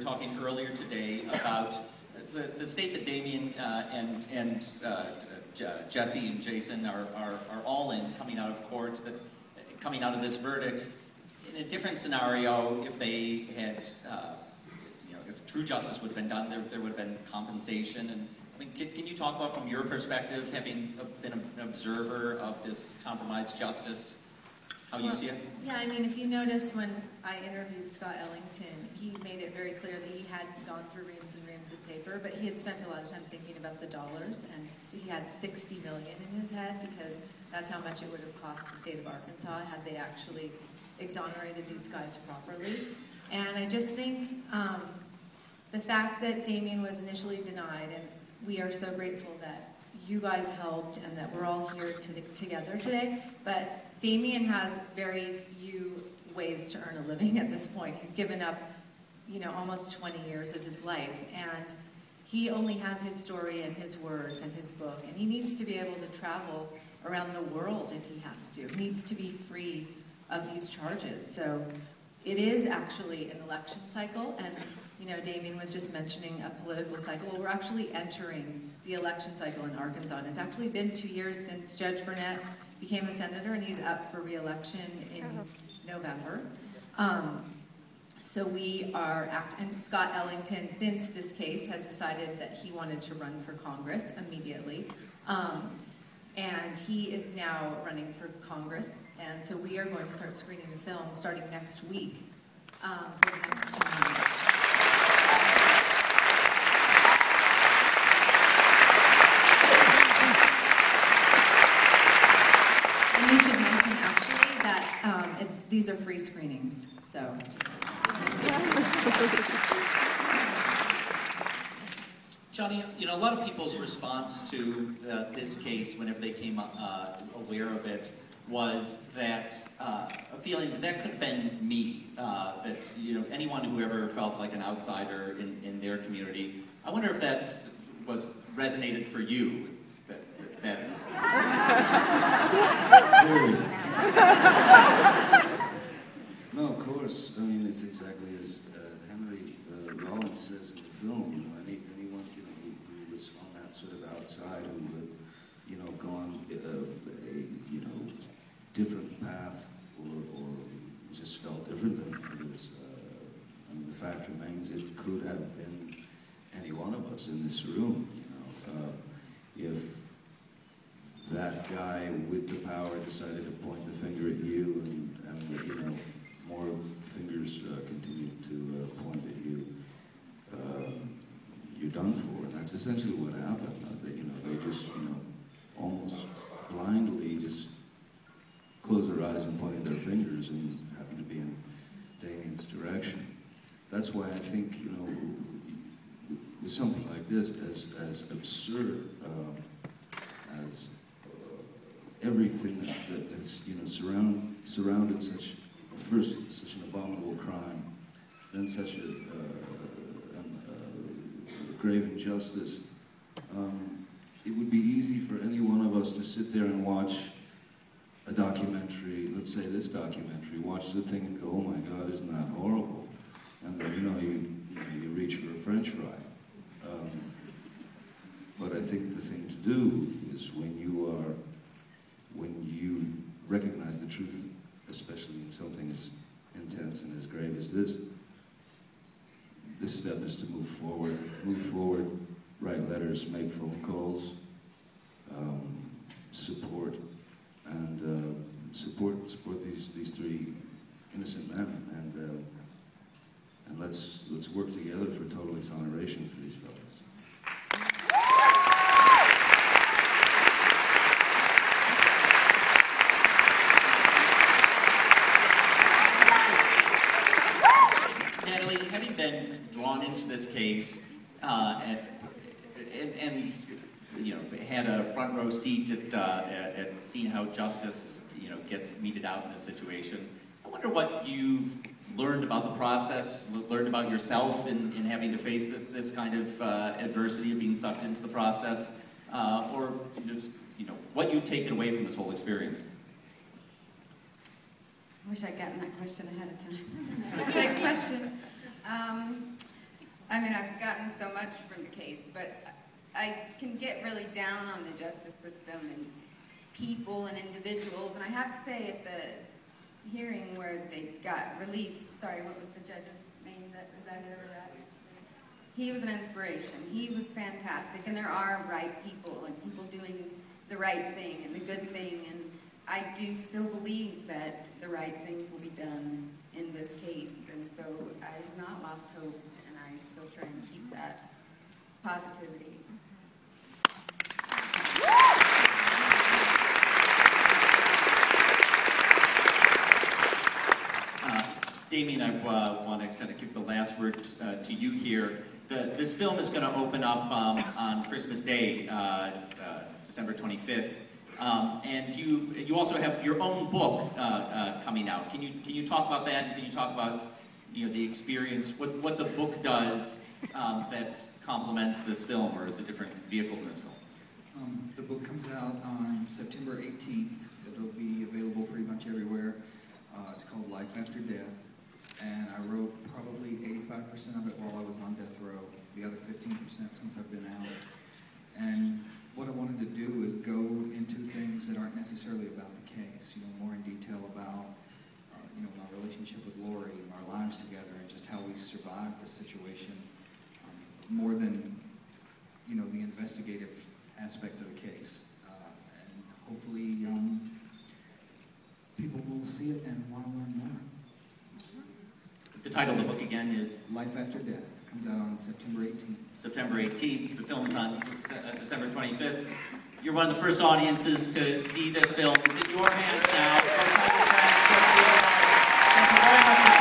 talking earlier today about the state that Damien and Jesse and Jason are all in, coming out of court, coming out of this verdict. In a different scenario, if they had, if true justice would have been done, there would have been compensation. And I mean, can you talk about, from your perspective, having been an observer of this compromised justice, how you see it? Yeah, I mean, if you notice when I interviewed Scott Ellington, he made it very clear that he had gone through reams and reams of paper, but he had spent a lot of time thinking about the dollars, and he had $60 million in his head, because that's how much it would have cost the state of Arkansas had they actually exonerated these guys properly. And I just think the fact that Damien was initially denied, and we are so grateful that you guys helped and that we're all here together today, but Damien has very few ways to earn a living at this point. He's given up, almost 20 years of his life, and he only has his story and his words and his book, and he needs to be able to travel around the world if he has to. He needs to be free of these charges. So it is actually an election cycle, and Damien was just mentioning a political cycle. Well, we're actually entering the election cycle in Arkansas, and it's actually been 2 years since Judge Burnett became a senator, and he's up for re-election in November. So we are, and Scott Ellington, since this case, has decided that he wanted to run for Congress immediately. And he is now running for Congress, and so we are going to start screening the film starting next week for the next 2 months. And we should mention, actually, that these are free screenings, so. Johnny, a lot of people's response to this case, whenever they came aware of it, was that a feeling that could have been me, that anyone who ever felt like an outsider in their community. I wonder if that resonated for you. That No, of course. I mean, it's exactly as Henry Rollins says in the film. Anyone who was on that sort of outside, who had gone a different path, or just felt different than it was. I mean, the fact remains, it could have been any one of us in this room. If that guy with the power decided to point the finger at you, and more fingers continue to point at you, you're done for. And that's essentially what happened. They just, almost blindly just closed their eyes and pointed their fingers, and happened to be in Damien's direction. That's why I think, with something like this, as absurd as everything that has surrounded such an abominable crime, then such a grave injustice, it would be easy for any one of us to sit there and watch a documentary, let's say this documentary, watch the thing and go, oh my God, isn't that horrible? And then you reach for a French fry. But I think the thing to do is when you recognize the truth, especially in something as intense and as grave as this step is to move forward, write letters, make phone calls, support these three innocent men, and let's work together for total exoneration for these fellas. Natalie, having been drawn into this case and had a front row seat at seeing how justice gets meted out in this situation, I wonder what you've learned about the process, learned about yourself in having to face this kind of adversity of being sucked into the process, or just what you've taken away from this whole experience. I wish I'd gotten that question ahead of time. It's a big question. I mean, I've gotten so much from the case, but I can get really down on the justice system and people and individuals. And I have to say, at the hearing where they got released, sorry, what was the judge's name that presided over that? He was an inspiration. He was fantastic. And there are right people and people doing the right thing and the good thing. And I do still believe that the right things will be done in this case. And so I have not lost hope, and I still try and keep that positivity. Damien, I want to kind of give the last word to you here. This film is going to open up on Christmas Day, December 25th, and you also have your own book coming out. Can you talk about that? And can you talk about the experience, what the book does that complements this film, or is a different vehicle in this film? The book comes out on September 18th. It'll be available pretty much everywhere. It's called Life After Death. And I wrote probably 85% of it while I was on death row, the other 15% since I've been out. And what I wanted to do is go into things that aren't necessarily about the case, more in detail about, my relationship with Lorri and our lives together and just how we survived this situation, more than, the investigative aspect of the case. And hopefully people will see it and want to learn more. The title of the book again is Life After Death. It comes out on September 18th. September 18th. The film is on December 25th. You're one of the first audiences to see this film. It's in your hands now. Thank you very much for